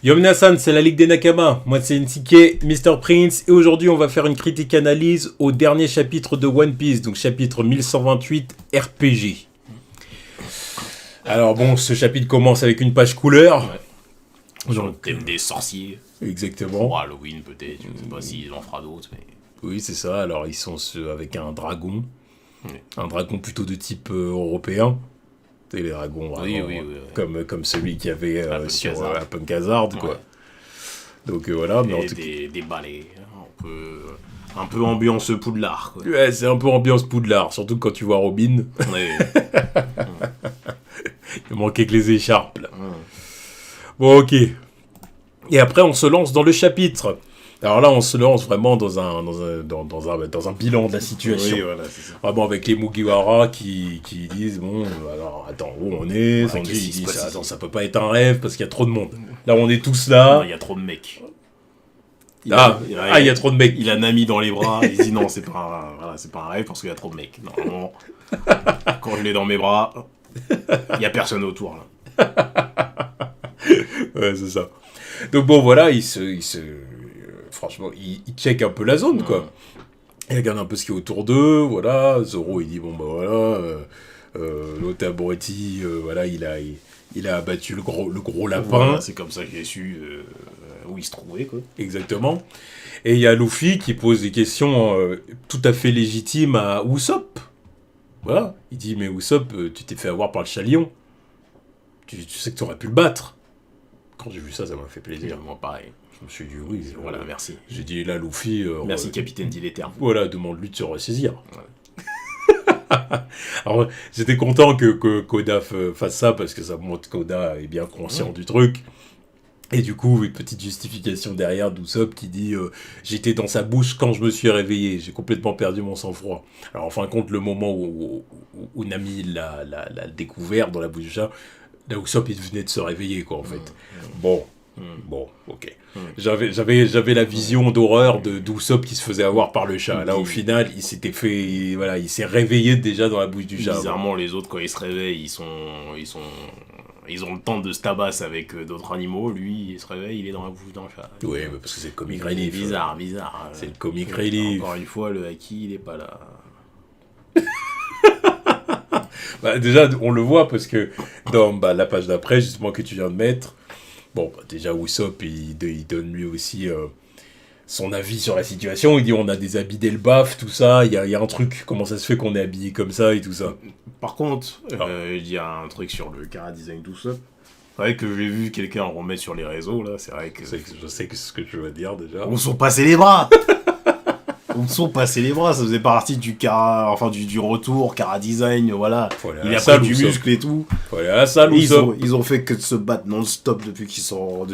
Yomina-san, c'est la Ligue des Nakama. Moi, c'est NCK, Mr. Prince. Et aujourd'hui, on va faire une critique-analyse au dernier chapitre de One Piece. Donc, chapitre 1128, RPG. Alors bon, ce chapitre commence avec une page couleur. Ouais. Genre le thème des sorciers. Exactement. Pour Halloween, peut-être. Je ne sais pas s'il en fera d'autres. Mais... Oui, c'est ça. Alors, ils sont avec un dragon. Oui. Un dragon plutôt de type européen. C'est les dragons vraiment, comme celui qu'il y avait sur Punk Hazard, quoi. Ouais. Donc voilà. Mais et des balais. Un peu ambiance Poudlard, quoi. Ouais, c'est un peu ambiance Poudlard. Surtout quand tu vois Robin. Ouais. Il manquait que les écharpes, là. Bon, ok. Et après, on se lance dans le chapitre. Alors là, on se lance vraiment dans un bilan de la situation. Oui, voilà, c'est ça. Vraiment avec les Mugiwara qui disent, bon, alors, attends, où on est Ouais, Sanji dit, ça peut pas être un rêve parce qu'il y a trop de monde. Là, on est tous là. Il y a trop de mecs. Il y a trop de mecs. Il a Nami dans les bras, il dit non, c'est pas un rêve parce qu'il y a trop de mecs. Normalement, quand je l'ai dans mes bras, il y a personne autour, là. Ouais, c'est ça. Donc bon, voilà, franchement, il check un peu la zone, quoi. Il regarde un peu ce qui est autour d'eux, voilà. Zoro, il dit, bon, bah voilà, l'Otabretti, voilà, il a abattu le gros lapin. Voilà, c'est comme ça que j'ai su où il se trouvait, quoi. Exactement. Et il y a Luffy qui pose des questions tout à fait légitimes à Usopp. Voilà. Il dit, mais Usopp, tu t'es fait avoir par le Chalion. Tu sais que tu aurais pu le battre. Quand j'ai vu ça, ça m'a fait plaisir. Moi, pareil. Je me suis dit, oui. Voilà, merci. J'ai dit, là, Luffy... merci, capitaine d'Iléther. Voilà, demande-lui de se ressaisir. Ouais. Alors, j'étais content que Koda fasse ça, parce que ça montre que Koda est bien conscient du truc. Et du coup, une petite justification derrière d'Usopp qui dit j'étais dans sa bouche quand je me suis réveillé, j'ai complètement perdu mon sang-froid. Alors, en fin de compte, le moment où Nami l'a découvert dans la bouche du chat, là, Usopp, il venait de se réveiller, quoi, en fait. Bon, ok. J'avais la vision d'horreur d'Usopp qui se faisait avoir par le chat. Là, au final, il s'est réveillé déjà dans la bouche du chat. Bizarrement, les autres, quand ils se réveillent, ils ont le temps de se tabasser avec d'autres animaux. Lui, il se réveille, il est dans la bouche d'un chat. Oui, mais parce que c'est le comic relief. Bizarre. C'est le comic relief. Encore une fois, le Haki, il est pas là. Bah, déjà, on le voit parce que dans la page d'après, justement, que tu viens de mettre, bon, bah, déjà, Usopp, il donne lui aussi son avis sur la situation. Il dit on a des habits d'Elbaf, tout ça. Il y a un truc, comment ça se fait qu'on est habillé comme ça et tout ça. Par contre, il y a un truc sur le chara-design d'Usopp. C'est vrai que j'ai vu quelqu'un en remettre sur les réseaux, là. C'est vrai que... Je sais ce que tu vas dire, déjà. On s'en passait les bras. On s'en passait les bras, ça faisait partie du retour, chara-design, voilà. Il a pris du muscle et tout. Faut aller à la salle, ils ont fait que de se battre non-stop depuis qu'ils sont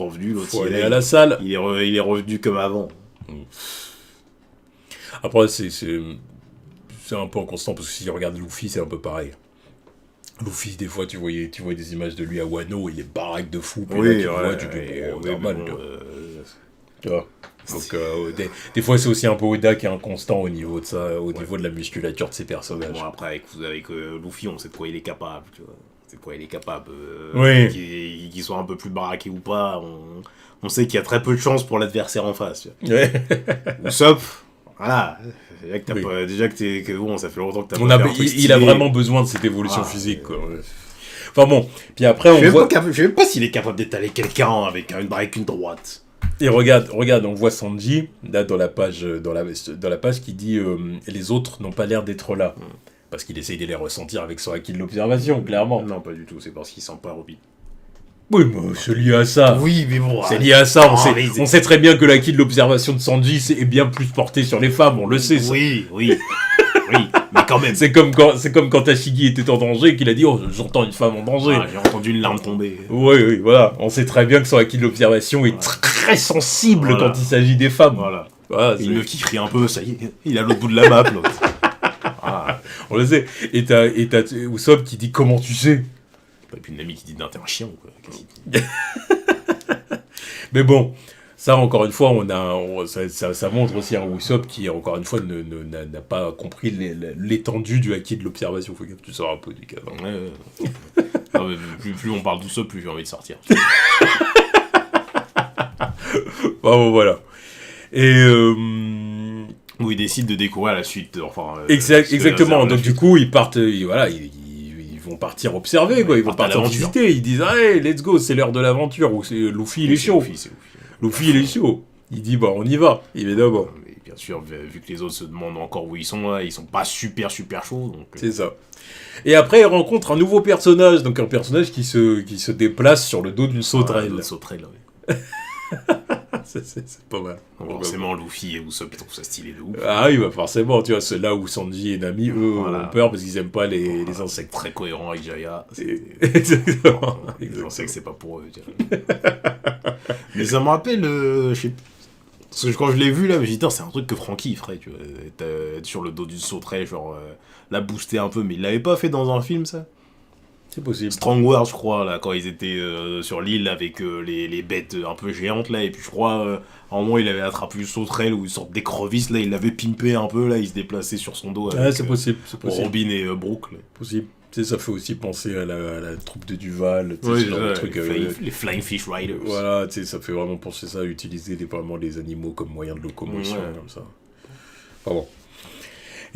revenus. L'autre, faut aller à la salle. Il est revenu comme avant. Après, c'est un peu inconstant, parce que si tu regardes Luffy, c'est un peu pareil. Luffy, des fois, tu vois des images de lui à Wano, il est baraque de fou. Puis oui, là, tu dis, normal. Tu vois. Donc, des fois, c'est aussi un peu Oda qui est inconstant au niveau de ça, niveau de la musculature de ses personnages. Bon, après, avec Luffy, on sait de quoi il est capable, tu vois. C'est de quoi il est capable. Qu'il soit un peu plus baraqué ou pas, on sait qu'il y a très peu de chance pour l'adversaire en face. Tu vois. Usopp, voilà. Déjà que bon, ça fait longtemps que t'as pas fait un truc stylé. Il a vraiment besoin de cette évolution physique, quoi. Enfin bon, puis après, je sais même pas s'il est capable d'étaler quelqu'un avec une droite. Et regarde, on voit Sanji, là, dans la page qui dit les autres n'ont pas l'air d'être là. Parce qu'il essaye de les ressentir avec son acquis de l'observation, clairement. Non, pas du tout, c'est parce qu'il sent pas Robin. Oui, mais c'est lié à ça. Oui, mais bon... C'est lié à ça, on sait très bien que l'acquis de l'observation de Sanji est bien plus porté sur les femmes, on le sait, ça. Oui, mais quand même. C'est comme quand Tashigi était en danger, qu'il a dit « Oh, j'entends une femme en danger. » J'ai entendu une larme tomber. Oui, voilà. On sait très bien que son acquis de l'observation est très sensible quand il s'agit des femmes. Voilà. Une meuf qui crie un peu, ça y est, il est à l'autre bout de la map, l'autre. On le sait. Et t'as Usopp qui dit « Comment tu sais ?» Et puis une amie qui dit « Non, t'es un chien, quoi. » Mais bon... Ça, encore une fois, ça montre aussi un Usopp qui, encore une fois, n'a pas compris l'étendue du acquis de l'observation. Faut que tu sors un peu du cadre. Non, mais plus on parle d'Usopp, plus j'ai envie de sortir. Bon, voilà. Et... Où ils décident de découvrir la suite. Enfin, exactement. Donc du coup, ils partent... voilà, ils vont partir observer, quoi. Ils vont partir visiter. Ils disent, allez, let's go, c'est l'heure de l'aventure. Ou c'est Luffy, il est chaud. Luffy, il est chaud. Il dit, bah, on y va, évidemment. Mais bien sûr, vu que les autres se demandent encore où ils sont, là, ils sont pas super chauds. Donc... C'est ça. Et après, il rencontre un nouveau personnage. Donc un personnage qui se déplace sur le dos d'une sauterelle. Une sauterelle, oui. C'est pas mal. Donc, forcément, Luffy et Usopp, ils trouvent ça stylé de ouf. Ah oui, bah forcément, tu vois, c'est là où Sanji et Nami, eux, ont peur parce qu'ils aiment pas les insectes. Très cohérent avec Jaya. Exactement. Les insectes, c'est pas pour eux. Mais ça me rappelle, je sais pas. Parce que quand je l'ai vu là, je me suis dit, c'est un truc que Franky ferait, tu vois. Être sur le dos d'une sauterelle, genre, la booster un peu, mais il l'avait pas fait dans un film, ça. C'est possible. Strong World, je crois, là, quand ils étaient sur l'île avec les bêtes un peu géantes, là, et puis je crois, à un moment, il avait attrapé une sauterelle ou une sorte d'écrevisse, là, il l'avait pimpé un peu, là, il se déplaçait sur son dos. Avec, c'est possible. Robin et Brooke, là. Possible. Tu sais, ça fait aussi penser à la troupe de Duval, ouais, ce genre de truc. Les Flying Fish Riders. Voilà, tu sais, ça fait vraiment penser ça, utiliser vraiment les animaux comme moyen de locomotion, comme ça. Bon.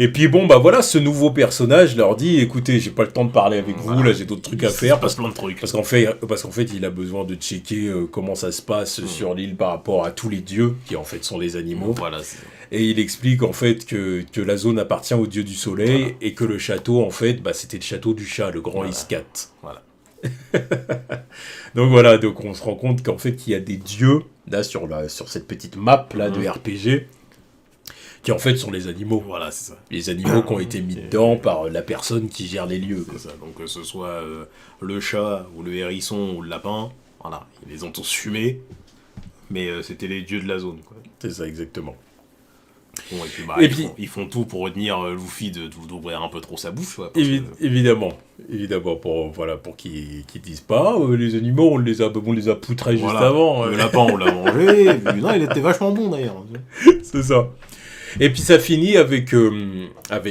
Et puis bon, bah voilà, ce nouveau personnage leur dit, écoutez, j'ai pas le temps de parler avec vous, là j'ai d'autres trucs à faire. Parce qu'en fait, il a besoin de checker comment ça se passe sur l'île par rapport à tous les dieux, qui en fait sont les animaux. Voilà, et il explique en fait que la zone appartient au dieu du soleil, et que le château, en fait, bah, c'était le château du chat, le grand Iskat. Voilà. Donc voilà, donc on se rend compte qu'en fait, il y a des dieux, là, sur cette petite map là, de RPG, qui en fait sont les animaux. Voilà, c'est ça. Les animaux qui ont été mis dedans par la personne qui gère les lieux. C'est ça. Donc que ce soit le chat, ou le hérisson, ou le lapin, voilà, ils les ont tous fumés, mais c'était les dieux de la zone, quoi. C'est ça, exactement. Bon, et puis, ils font tout pour retenir Luffy d'ouvrir un peu trop sa bouche, quoi. Évidemment, pour qu'ils disent pas, les animaux, on les a poutrés juste avant. Le lapin, on l'a mangé, et puis, non, il était vachement bon, d'ailleurs. C'est ça. Et puis ça finit avec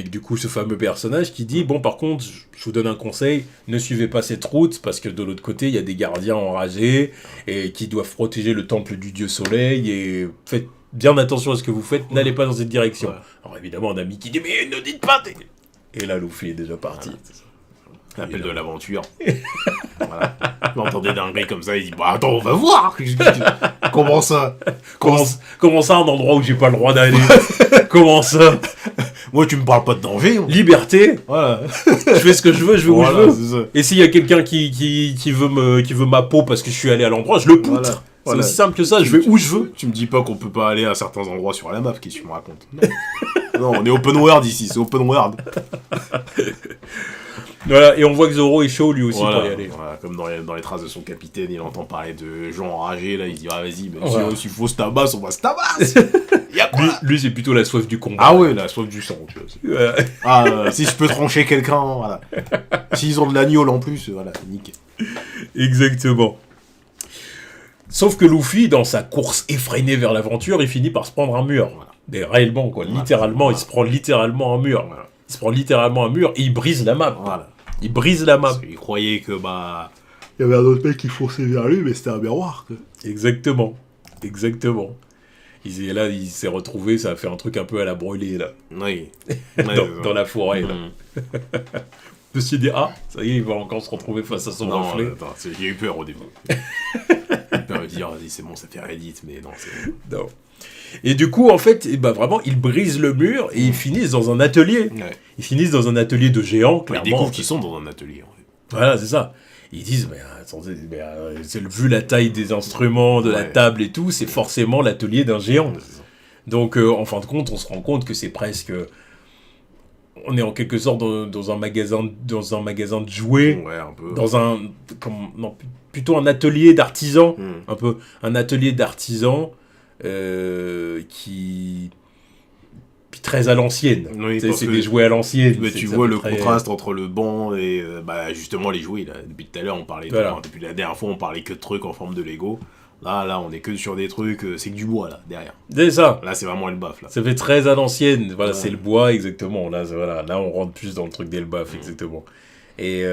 du coup ce fameux personnage qui dit, bon, par contre, je vous donne un conseil, ne suivez pas cette route, parce que de l'autre côté, il y a des gardiens enragés, et qui doivent protéger le temple du dieu soleil, et faites bien attention à ce que vous faites, n'allez pas dans cette direction. Ouais. Alors évidemment, un ami qui dit, mais ne dites pas. Et là, Luffy est déjà parti. Voilà, l'appel de l'aventure. Voilà. Il entend des dingueries comme ça, il dit, bah attends, on va voir. Comment ça Comment ça, un endroit où j'ai pas le droit d'aller? Comment ça? Moi, tu me parles pas de danger. Liberté. Voilà. Je fais ce que je veux, je vais où je veux. Et s'il y a quelqu'un qui veut ma peau parce que je suis allé à l'endroit, je le poutre. Voilà. C'est aussi simple que ça, je vais où je veux. Tu me dis pas qu'on peut pas aller à certains endroits sur la map, qu'est-ce que tu me racontes? Non, on est open world ici, c'est open world. Voilà, et on voit que Zoro est chaud lui aussi pour y aller. Voilà, comme dans les traces de son capitaine, il entend parler de gens enragés, là, il se dit, ah vas-y, s'il faut se tabasse, on va se tabasse. Lui, c'est plutôt la soif du combat. Ah ouais, la soif du sang, tu vois. Si je peux trancher quelqu'un, voilà. S'ils ont de l'agneau en plus, voilà, nickel. Exactement. Sauf que Luffy, dans sa course effrénée vers l'aventure, il finit par se prendre un mur. Voilà. Mais réellement, quoi, littéralement, il se prend littéralement un mur. Voilà. Il se prend littéralement un mur et il brise la map. Voilà. Il brise la map. Il croyait que, il y avait un autre mec qui fonçait vers lui, mais c'était un miroir, quoi. Exactement. Il s'est retrouvé, ça a fait un truc un peu à la brûlée, là. Oui. dans la forêt, là. Je me suis dit, ça y est, il va encore se retrouver face à son reflet. J'ai eu peur au début. J'ai me dire, c'est bon, ça fait Reddit, mais non, c'est... Non. Et du coup, en fait, vraiment, ils brisent le mur et ils finissent dans un atelier. Ouais. Ils finissent dans un atelier de géants, clairement. Ils découvrent qu'ils sont dans un atelier. En fait. Voilà, c'est ça. Ils disent, mais attendez, vu la taille des instruments, de la table et tout, c'est forcément l'atelier d'un géant. Ouais, donc, en fin de compte, on se rend compte que c'est presque... On est en quelque sorte dans un magasin de jouets, un peu. Plutôt un atelier d'artisans, un peu un atelier d'artisans qui très à l'ancienne. Oui, c'est des jouets à l'ancienne. Mais tu vois le contraste entre le banc et justement les jouets là. Depuis tout à l'heure, on parlait depuis la dernière fois, on parlait que de trucs en forme de Lego. Là, on est que sur des trucs, c'est que du bois, là, derrière. C'est ça. Là, c'est vraiment Elbaf, là. Ça fait très à l'ancienne. Voilà, c'est le bois, exactement. Là, on rentre plus dans le truc d'Elbaf, exactement. Et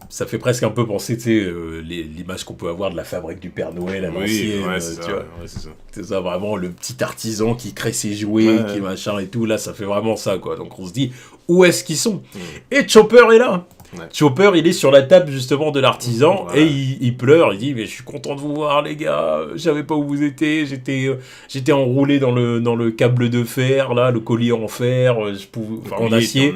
ça fait presque un peu penser, tu sais, l'image qu'on peut avoir de la fabrique du Père Noël à l'ancienne, tu vois. Ouais, c'est ça. C'est ça, vraiment, le petit artisan qui crée ses jouets, qui machin et tout, là, ça fait vraiment ça, quoi. Donc on se dit, où est-ce qu'ils sont? Et Chopper est là. Chopper, il est sur la table justement de l'artisan et il pleure, il dit mais je suis content de vous voir les gars, je savais pas où vous étiez, j'étais enroulé dans le câble de fer là, le collier en fer, en acier.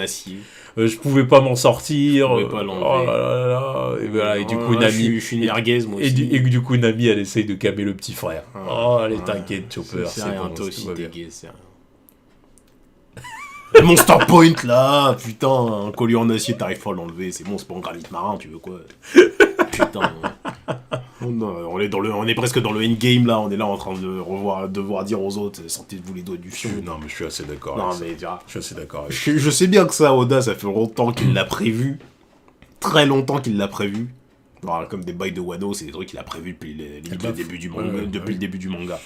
Je pouvais pas m'en sortir. Je pouvais pas l'enlever. Oh là là là. Et voilà, et du coup Nami, je suis une merguez moi aussi. Et du coup Nami, elle essaye de calmer le petit frère. Oh allez t'inquiète Chopper, c'est rien, bon, toi aussi t'es gay, c'est rien. Monster Point là, putain, un collier en acier, t'arrives pas à l'enlever, c'est bon, c'est pas en granit marin, tu veux quoi? Putain. On est presque dans le endgame là, on est là en train de devoir dire aux autres, sortez-vous les doigts du fion. Non mais je suis assez d'accord. Non mais tu vois. Je suis assez d'accord. Je sais bien que ça, Oda, ça fait longtemps qu'il l'a prévu, très longtemps qu'il l'a prévu. Alors, comme des bails de Wano, c'est des trucs qu'il a prévu depuis le début du manga.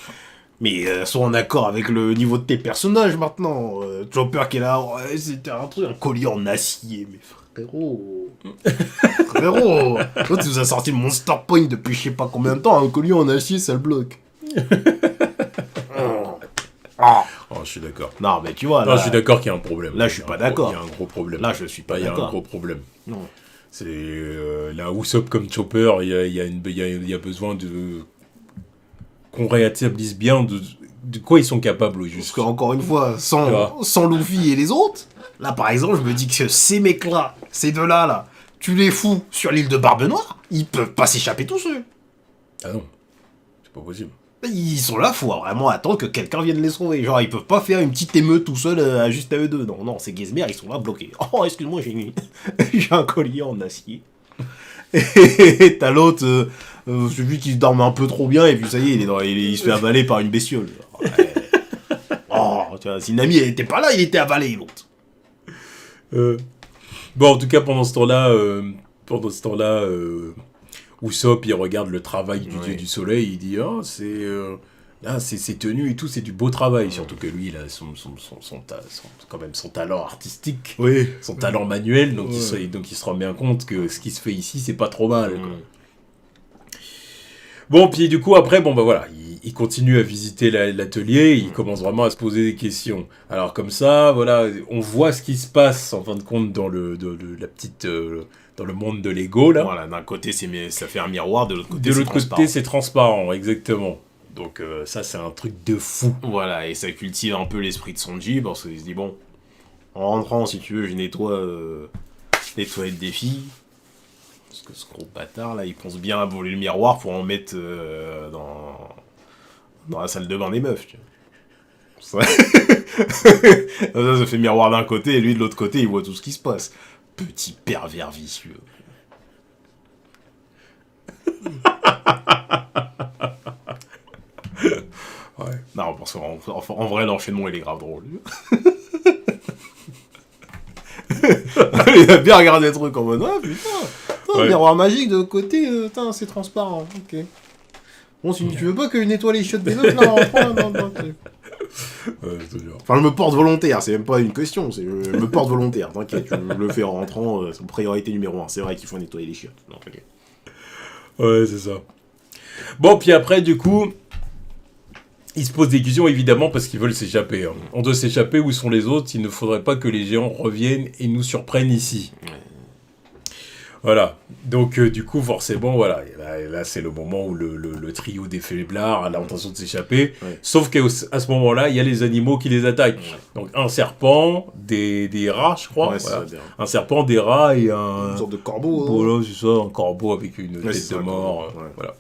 Mais sois en accord avec le niveau de tes personnages maintenant. Chopper qui est là, ouais, c'était un collier en acier, mais frérot. Frérot, toi tu nous as sorti le Monster Point depuis je sais pas combien de temps, un collier en acier ça le bloque. Oh, je suis d'accord. Non, mais tu vois. Là, je suis d'accord qu'il y a un problème. Là, je suis pas d'accord. Il y a un gros problème. Là, je suis pas d'accord. Il y a un gros problème. Non. C'est là, Usopp comme Chopper, il y a besoin qu'on rétablisse bien de quoi ils sont capables au juste. Parce qu'encore une fois, sans Luffy et les autres, là par exemple, je me dis que ces mecs-là, ces deux-là, là, tu les fous sur l'île de Barbe Noire, ils peuvent pas s'échapper tous seuls. Ah non, c'est pas possible. Ils sont là, faut vraiment attendre que quelqu'un vienne les sauver. Genre, ils peuvent pas faire une petite émeute tout seul, juste à eux deux. Non, c'est Gizmer, ils sont là bloqués. Oh, excuse-moi, j'ai un collier en acier. Et t'as l'autre, celui qui dorme un peu trop bien, et puis ça y est, il se fait avaler par une bestiole. Ouais. Oh, tu vois, si Nami était pas là, il était avalé, l'autre. Bon, en tout cas, pendant ce temps-là, Usopp, il regarde le travail du dieu du soleil, il dit c'est tenu et tout, c'est du beau travail. Surtout que lui, il a quand même son talent artistique, son talent manuel, donc il se rend bien compte que ce qui se fait ici, c'est pas trop mal. Quoi. Bon, puis du coup, après, voilà, il continue à visiter l'atelier, il commence vraiment à se poser des questions. Alors comme ça, voilà, on voit ce qui se passe, en fin de compte, dans dans le monde de Lego, là. Voilà, d'un côté, ça fait un miroir, de l'autre côté, c'est transparent, exactement. Donc ça, c'est un truc de fou. Voilà, et ça cultive un peu l'esprit de Sanji, parce qu'il se dit, bon, en rentrant, si tu veux, je nettoie les toilettes des filles. Parce que ce gros bâtard, là, il pense bien à voler le miroir pour en mettre dans la salle de bain des meufs, tu vois. Ça fait miroir d'un côté, et lui, de l'autre côté, il voit tout ce qui se passe. Petit pervers vicieux. Ouais. Non, parce qu'en vrai, l'enchaînement, il est grave drôle. Il a bien regardé le truc en mode, ah putain, miroir magique de côté, c'est transparent, ok. Bon, si tu veux pas que je nettoie les chiottes des autres, là, en rentrant, non. Enfin, je me porte volontaire, c'est même pas une question, je me porte volontaire, t'inquiète, je le fais en rentrant, c'est priorité numéro 1, c'est vrai qu'il faut nettoyer les chiottes. Non, ok. Ouais, c'est ça. Bon, puis après, du coup, ils se posent des questions, évidemment, parce qu'ils veulent s'échapper. Hein. On doit s'échapper, où sont les autres? Il ne faudrait pas que les géants reviennent et nous surprennent ici. Voilà. Donc, du coup, forcément, voilà. Et là, c'est le moment où le trio des faiblards a l'intention de s'échapper. Ouais. Sauf qu'à ce moment-là, il y a les animaux qui les attaquent. Ouais. Donc, un serpent, des rats, je crois. Ouais, voilà. Un serpent, des rats et un... Une sorte de corbeau. Voilà, c'est ça, un corbeau avec une tête de mort. Voilà.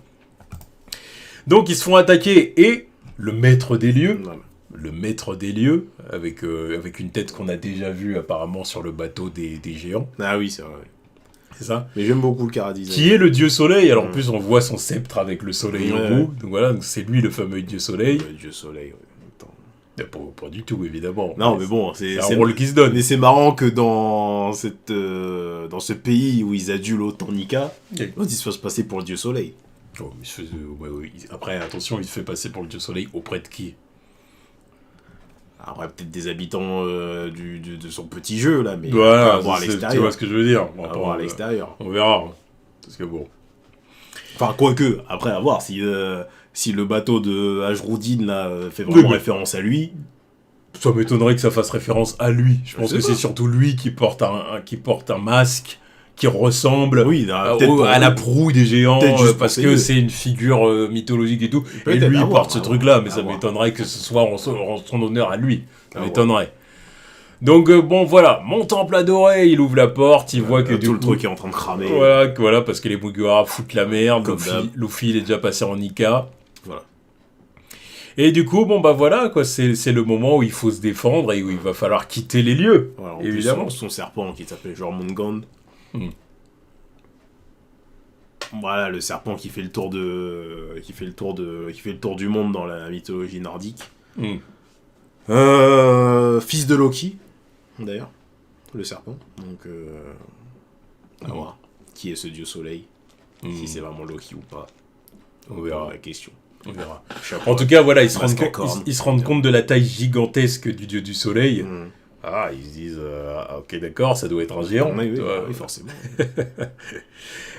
Donc, ils se font attaquer et le maître des lieux... Ouais. Le maître des lieux, avec une tête qu'on a déjà vue apparemment sur le bateau des géants. Ah oui, c'est vrai. C'est ça. Mais j'aime beaucoup le chara-design. Qui est le dieu soleil. Alors en plus, on voit son sceptre avec le soleil au bout. Donc voilà, c'est lui le fameux dieu soleil. Le dieu soleil, pas du tout, évidemment. Non, mais bon, c'est un rôle qui se donne. Mais c'est marrant que dans ce pays où ils adulent autant Nika, ils se fassent passer pour le dieu soleil. Oh, mais après, attention, il se fait passer pour le dieu soleil auprès de qui? Après, peut-être des habitants de son petit jeu, là, mais voilà, on va voir à l'extérieur. Tu vois ce que je veux dire. On va voir à l'extérieur. On verra. Parce que bon... Enfin, quoique, après, à voir, si le bateau de Ajroudine, là, fait vraiment référence à lui... Ça m'étonnerait que ça fasse référence à lui. Je pense que c'est surtout lui qui porte un masque qui ressemble à la proue des géants, parce que c'est une figure mythologique et tout. Et lui, il porte ce truc-là, mais ça m'étonnerait que ce soit en son honneur à lui. Ça m'étonnerait. Donc bon, voilà, mon temple adoré, il ouvre la porte, il voit que tout le truc est en train de cramer. Voilà, parce que les Mugiwara foutent la merde. Luffy, il est déjà passé en Nika. Voilà. Et du coup, bon bah voilà, quoi, c'est le moment où il faut se défendre et où il va falloir quitter les lieux. Voilà, évidemment. Plus son serpent qui s'appelait Jormungand. Voilà, le serpent qui fait le tour du monde dans la mythologie nordique. Fils de Loki, d'ailleurs, le serpent. Donc, à voir qui est ce dieu soleil, si c'est vraiment Loki ou pas. On verra la question. On verra. En tout cas, voilà, ils se rendent compte de la taille gigantesque du dieu du soleil. Ah, ils se disent, ok, d'accord, ça doit être un géant. Oui, forcément.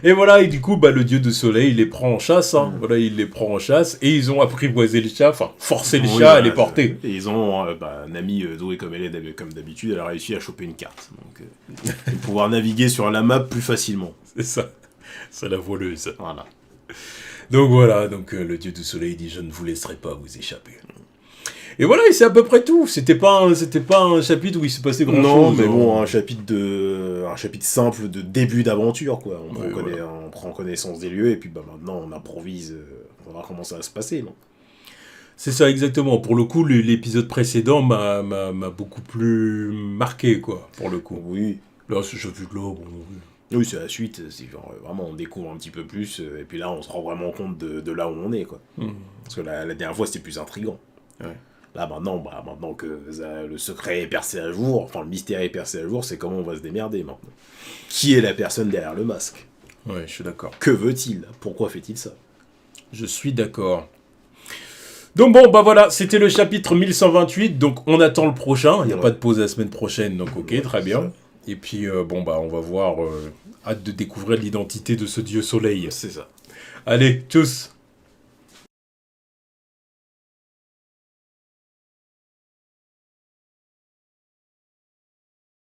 Et voilà, et du coup, le dieu du soleil, il les prend en chasse. Voilà, il les prend en chasse, et ils ont apprivoisé le chat, enfin, forcé le chat à les porter. Et ils ont un ami doué comme d'habitude, elle a réussi à choper une carte. Donc, pouvoir naviguer sur la map plus facilement. C'est ça. C'est la voleuse. Voilà. Donc voilà, le dieu du soleil dit « Je ne vous laisserai pas vous échapper ». Et voilà, et c'est à peu près tout. C'était pas un chapitre où il s'est passé grand-chose. Non, mais bon, un chapitre simple de début d'aventure, quoi. On prend connaissance des lieux, et puis maintenant on improvise, on va voir comment ça va se passer, non ? C'est ça, exactement. Pour le coup, l'épisode précédent m'a beaucoup plus marqué, quoi, pour le coup. Oui. Là, ce chapitre-là, bon... Oui, c'est la suite, c'est genre vraiment on découvre un petit peu plus, et puis là on se rend vraiment compte de là où on est, quoi. Parce que la dernière fois c'était plus intriguant. Ouais. Là maintenant que le secret est percé à jour, enfin le mystère est percé à jour, c'est comment on va se démerder maintenant. Qui est la personne derrière le masque ? Ouais, je suis d'accord. Que veut-il ? Pourquoi fait-il ça ? Je suis d'accord. Donc bon, voilà, c'était le chapitre 1128, donc on attend le prochain, il n'y a pas de pause la semaine prochaine, donc ok, très bien. Ça. Et puis, on va voir, hâte de découvrir l'identité de ce dieu soleil. C'est ça. Allez, tchuss.